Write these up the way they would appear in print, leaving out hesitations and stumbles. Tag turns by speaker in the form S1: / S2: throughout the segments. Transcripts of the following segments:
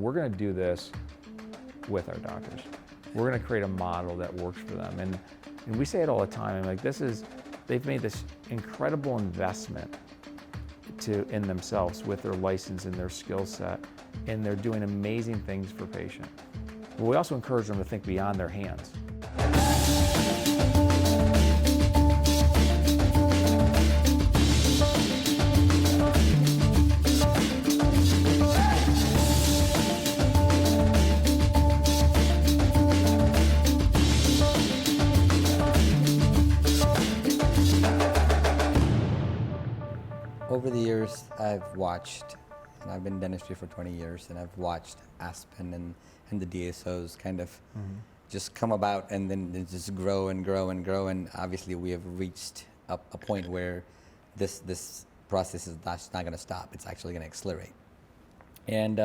S1: we're going to do this with our doctors. We're going to create a model that works for them. And we say it all the time. And like they've made this incredible investment in themselves with their license and their skill set, and they're doing amazing things for patients. But we also encourage them to think beyond their hands.
S2: Over the years, I've watched, and I've been in dentistry for 20 years, and I've watched Aspen and the DSOs kind of just come about and then they just grow and grow and grow. And obviously, we have reached a point where this process is not going to stop. It's actually going to accelerate. And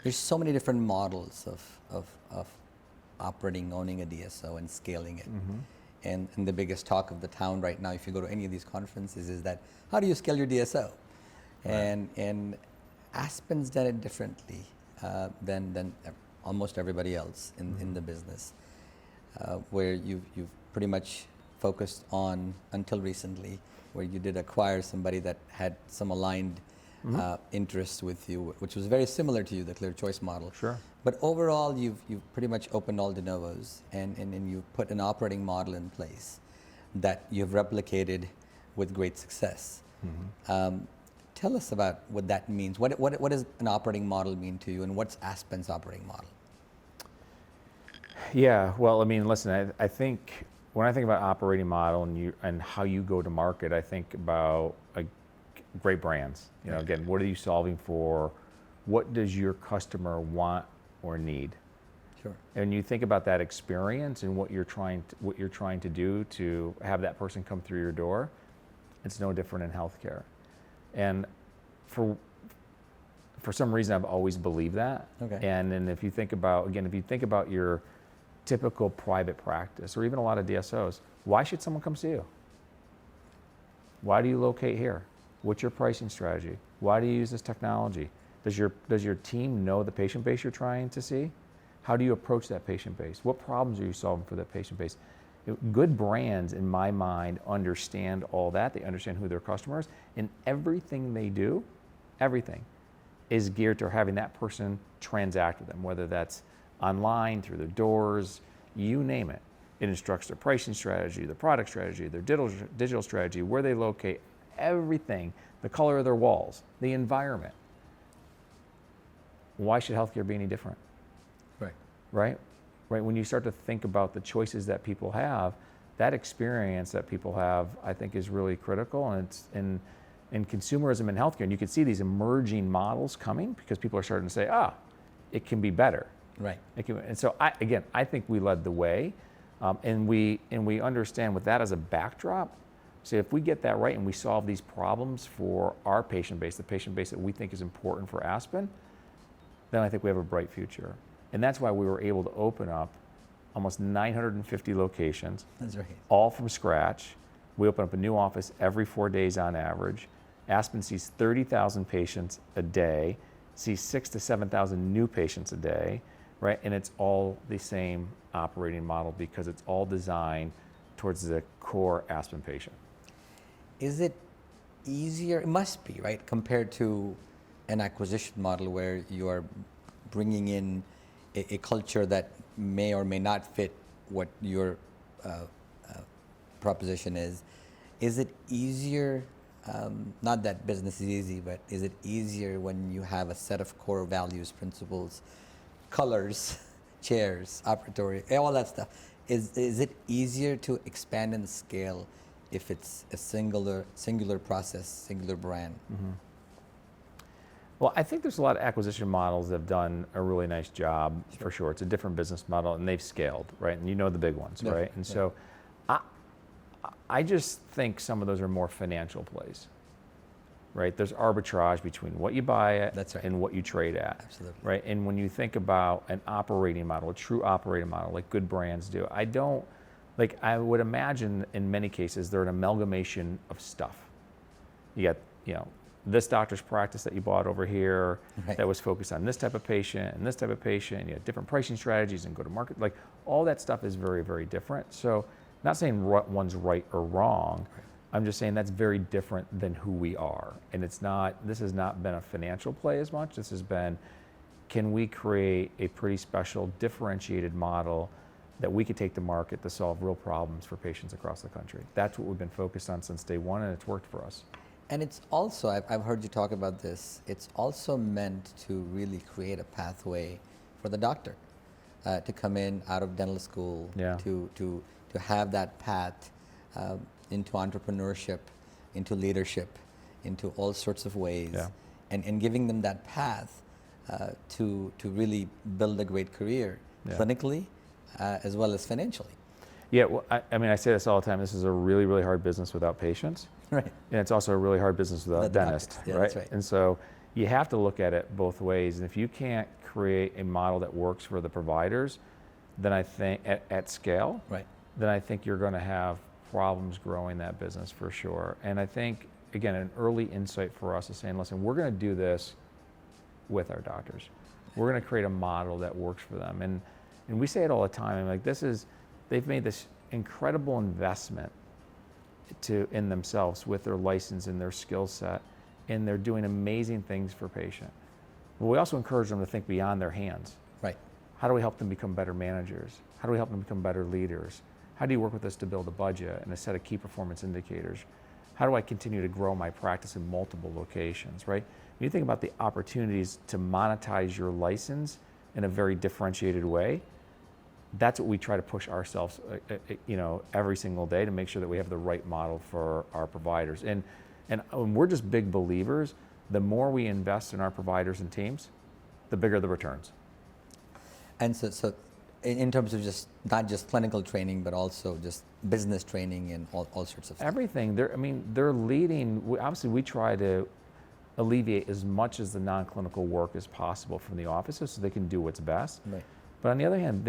S2: there's so many different models of operating, owning a DSO, and scaling it. And the biggest talk of the town right now, if you go to any of these conferences, is that how do you scale your DSO? Right. And Aspen's done it differently than almost everybody else in the business, where you've pretty much focused on, until recently, where you did acquire somebody that had some aligned interests with you, which was very similar to you, the Clear Choice model.
S1: Sure.
S2: But overall, you've pretty much opened all de novos, and you've put an operating model in place that you've replicated with great success. Tell us about what that means. What does an operating model mean to you, and what's Aspen's operating model?
S1: Yeah, well, I mean, listen, I think when I think about operating model and how you go to market, I think about great brands. You know, again, what are you solving for? What does your customer want or need?
S2: Sure.
S1: And you think about that experience and what you're trying to do to have that person come through your door. It's no different in healthcare. And for some reason, I've always believed that.
S2: Okay.
S1: And then if you think about your typical private practice, or even a lot of DSOs, why should someone come see you? Why do you locate here? What's your pricing strategy? Why do you use this technology? Does your team know the patient base you're trying to see? How do you approach that patient base? What problems are you solving for that patient base? Good brands, in my mind, understand all that. They understand who their customer is, and everything they do, everything, is geared to having that person transact with them, whether that's online, through their doors, you name it. It instructs their pricing strategy, their product strategy, their digital strategy, where they locate, everything, the color of their walls, the environment. Why should healthcare be any different? Right? When you start to think about the choices that people have, that experience that people have, I think, is really critical. And it's in consumerism in healthcare, and you can see these emerging models coming because people are starting to say, it can be better.
S2: Right.
S1: And so I think we led the way, and we understand with that as a backdrop. So if we get that right and we solve these problems for our patient base, the patient base that we think is important for Aspen, then I think we have a bright future. And that's why we were able to open up almost 950 locations.
S2: That's right.
S1: All from scratch. We open up a new office every 4 days on average. Aspen sees 30,000 patients a day, sees 6,000 to 7,000 new patients a day, right? And it's all the same operating model because it's all designed towards the core Aspen patient.
S2: Is it easier? It must be, right, compared to an acquisition model where you are bringing in a culture that may or may not fit what your proposition is. Is it easier, not that business is easy, but is it easier when you have a set of core values, principles, colors, chairs, operatory, all that stuff? Is it easier to expand and scale if it's a singular process, singular brand?
S1: Well, I think there's a lot of acquisition models that have done a really nice job, for sure. It's a different business model, and they've scaled, right? And you know the big ones, right? And so I just think some of those are more financial plays, right? There's arbitrage between what you buy at and what you trade at.
S2: Absolutely.
S1: Right? And when you think about an operating model, a true operating model, like good brands do, I would imagine in many cases they're an amalgamation of stuff. You got, this doctor's practice that you bought over here
S2: Right.
S1: that was focused on this type of patient and this type of patient. You had different pricing strategies and go to market. Like all that stuff is very, very different. So not saying one's right or wrong.
S2: Right.
S1: I'm just saying that's very different than who we are. And this has not been a financial play as much. This has been, can we create a pretty special differentiated model that we could take to market to solve real problems for patients across the country? That's what we've been focused on since day one, and it's worked for us.
S2: And it's also, I've heard you talk about this, it's also meant to really create a pathway for the doctor to come in out of dental school,
S1: Yeah.
S2: to have that path into entrepreneurship, into leadership, into all sorts of ways,
S1: Yeah.
S2: and giving them that path to really build a great career,
S1: Yeah.
S2: clinically as well as financially.
S1: Yeah, well, I mean, I say this all the time. This is a really, really hard business without patients.
S2: Right.
S1: And it's also a really hard business without
S2: Without the
S1: dentists,
S2: doctors. Yeah,
S1: right?
S2: that's right.
S1: And so you have to look at it both ways. And if you can't create a model that works for the providers, then I think at scale,
S2: Right.
S1: then I think you're going to have problems growing that business for sure. And I think, again, an early insight for us is saying, listen, we're going to do this with our doctors. We're going to create a model that works for them. And we say it all the time. I'm like, they've made this incredible investment in themselves with their license and their skill set, and they're doing amazing things for patient. But we also encourage them to think beyond their hands.
S2: Right.
S1: How do we help them become better managers? How do we help them become better leaders? How do you work with us to build a budget and a set of key performance indicators? How do I continue to grow my practice in multiple locations, right? When you think about the opportunities to monetize your license in a very differentiated way, that's what we try to push ourselves, every single day to make sure that we have the right model for our providers. And we're just big believers. The more we invest in our providers and teams, the bigger the returns.
S2: And so in terms of just not just clinical training, but also just business training and all sorts of stuff.
S1: Everything. They're leading. Obviously, we try to alleviate as much as the non-clinical work as possible from the offices so they can do what's best.
S2: Right.
S1: But on the other hand,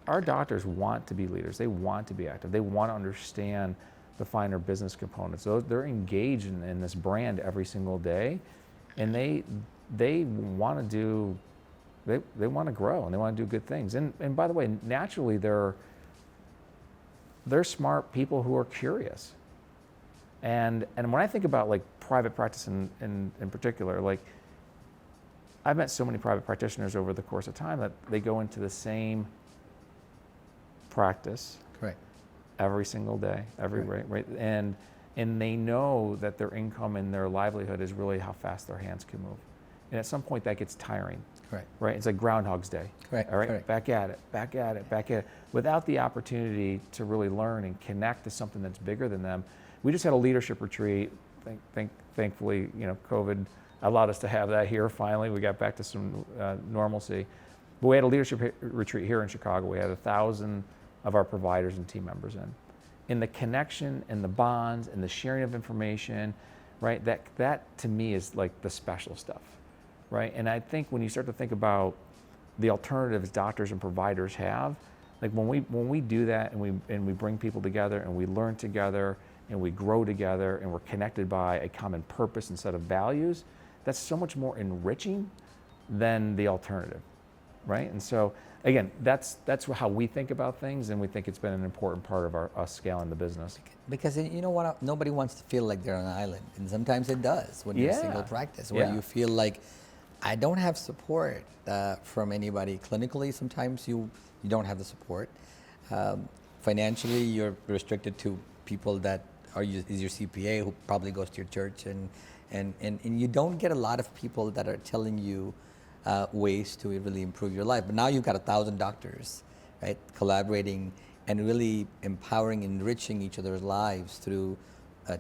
S1: our doctors want to be leaders. They want to be active. They want to understand the finer business components. So they're engaged in this brand every single day, and they want to do. They want to grow and they want to do good things. And by the way, naturally they're smart people who are curious. And when I think about like private practice in particular, like I've met so many private practitioners over the course of time that they go into the same practice
S2: Correct.
S1: every single day, right? And they know that their income and their livelihood is really how fast their hands can move. And at some point that gets tiring.
S2: Correct.
S1: Right? It's like Groundhog's Day.
S2: Correct.
S1: All right?
S2: Correct.
S1: Back at it, without the opportunity to really learn and connect to something that's bigger than them. We just had a leadership retreat. Thankfully, COVID allowed us to have that here finally. We got back to some normalcy. But we had a leadership retreat here in Chicago. We had 1,000 of our providers and team members in. And the connection and the bonds and the sharing of information, right? That to me is like the special stuff. Right? And I think when you start to think about the alternatives doctors and providers have, like when we do that and we bring people together and we learn together and we grow together and we're connected by a common purpose and set of values, that's so much more enriching than the alternative, right? And so again, that's how we think about things, and we think it's been an important part of us scaling the business.
S2: Because you know what, nobody wants to feel like they're on an island, and sometimes it does when you're a single practice, where you feel like I don't have support from anybody clinically. Sometimes you don't have the support. Financially, you're restricted to people that is your CPA, who probably goes to your church, and you don't get a lot of people that are telling you ways to really improve your life. But now you've got 1,000 doctors, right, collaborating and really empowering, enriching each other's lives through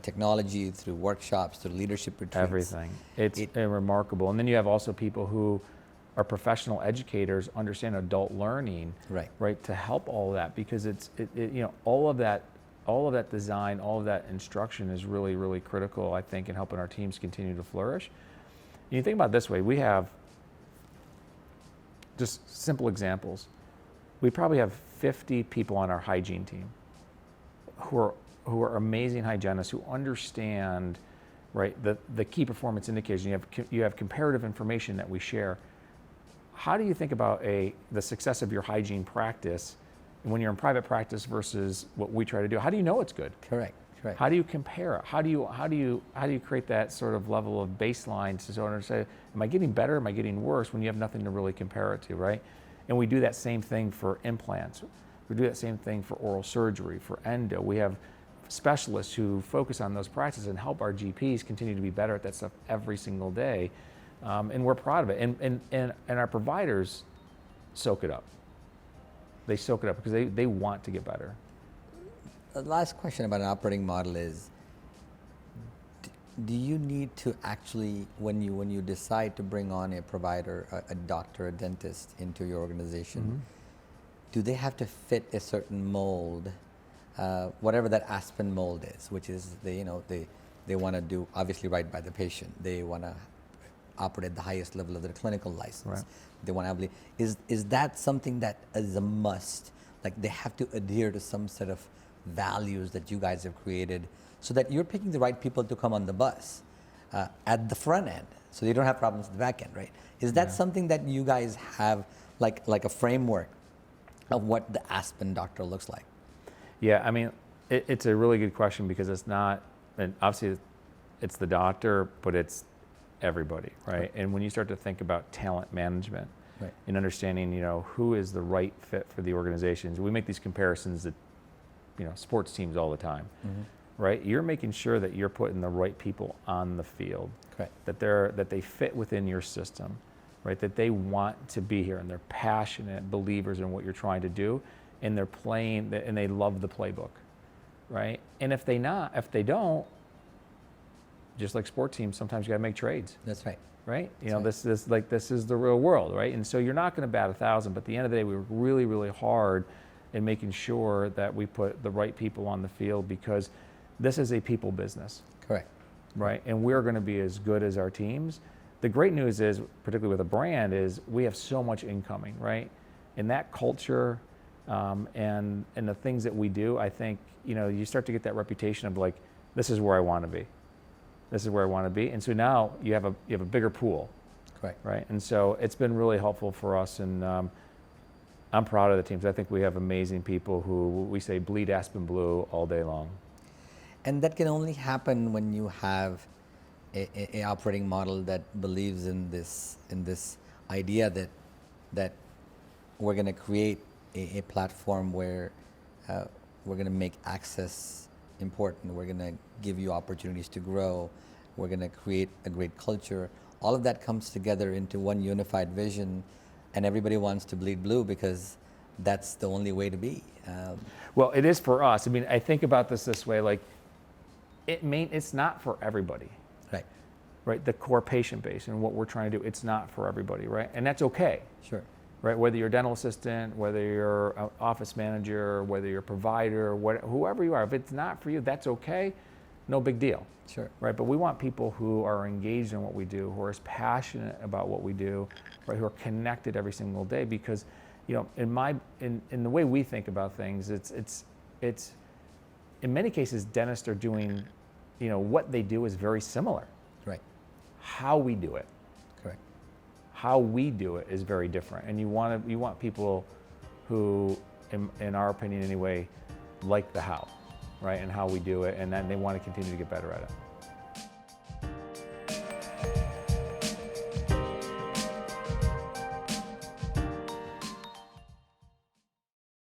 S2: technology, through workshops, through leadership retreats.
S1: Everything. It's remarkable. And then you have also people who are professional educators, understand adult learning, right, to help all of that, because all of that design, all of that instruction is really, really critical, I think, in helping our teams continue to flourish. And you think about it this way, we have just simple examples. We probably have 50 people on our hygiene team who are amazing hygienists who understand right? The key performance indicators, you have comparative information that we share. How do you think about the success of your hygiene practice when you're in private practice versus what we try to do? How do you know it's good?
S2: Correct.
S1: How do you compare it? How do you create that sort of level of baseline to sort of say, am I getting better? Am I getting worse? When you have nothing to really compare it to, right? And we do that same thing for implants. We do that same thing for oral surgery, for endo. We have specialists who focus on those practices and help our GPs continue to be better at that stuff every single day. And we're proud of it. And our providers soak it up. They soak it up because they want to get better.
S2: The last question about an operating model is, do you need to actually, when you decide to bring on a provider, a doctor, a dentist into your organization, do they have to fit a certain mold, whatever that Aspen mold is, which is they want to do obviously right by the patient. They want to operate at the highest level of their clinical license.
S1: Right.
S2: They want to is that something that is a must? Like they have to adhere to some set of values that you guys have created so that you're picking the right people to come on the bus at the front end so you don't have problems at the back end, right? Is that something that you guys have like a framework of what the Aspen doctor looks like?
S1: Yeah, I mean, it's a really good question because it's not, and obviously it's the doctor, but it's everybody, right? And when you start to think about talent management and understanding, who is the right fit for the organizations, we make these comparisons that sports teams all the time, right? You're making sure that you're putting the right people on the field, that they fit within your system, right? That they want to be here and they're passionate believers in what you're trying to do, and they're playing and they love the playbook, right? And if they don't, just like sports teams, sometimes you got to make trades.
S2: That's right.
S1: Right? This is the real world, right? And so you're not going to bat 1,000, but at the end of the day, we work really, really hard in making sure that we put the right people on the field because this is a people business.
S2: Correct.
S1: Right? And we're going to be as good as our teams. The great news is, particularly with a brand, is we have so much incoming, right? And that culture and the things that we do, I think, you start to get that reputation of like, this is where I want to be. This is where I want to be. And so now you have a bigger pool.
S2: Correct.
S1: Right? And so it's been really helpful for us, and I'm proud of the teams. I think we have amazing people who we say bleed Aspen blue all day long.
S2: And that can only happen when you have a operating model that believes in this idea that we're going to create a platform where we're going to make access important. We're going to give you opportunities to grow. We're going to create a great culture. All of that comes together into one unified vision, and everybody wants to bleed blue because that's the only way to be.
S1: Well, it is for us. I mean, I think about this way, like it's not for everybody.
S2: Right.
S1: Right, the core patient base and what we're trying to do, it's not for everybody, right? And that's okay.
S2: Sure.
S1: Right, whether you're a dental assistant, whether you're an office manager, whether you're a provider, whoever you are, if it's not for you, that's okay, no big deal.
S2: Sure. Right,
S1: but we want people who are engaged in what we do, who are as passionate about what we do, right, who are connected every single day, because, in the way we think about things, it's in many cases, dentists are doing, what they do is very similar.
S2: Right.
S1: How we do it.
S2: Correct.
S1: How we do it is very different, and you want people who, in our opinion anyway, like the how, right, and how we do it, and then they want to continue to get better at it.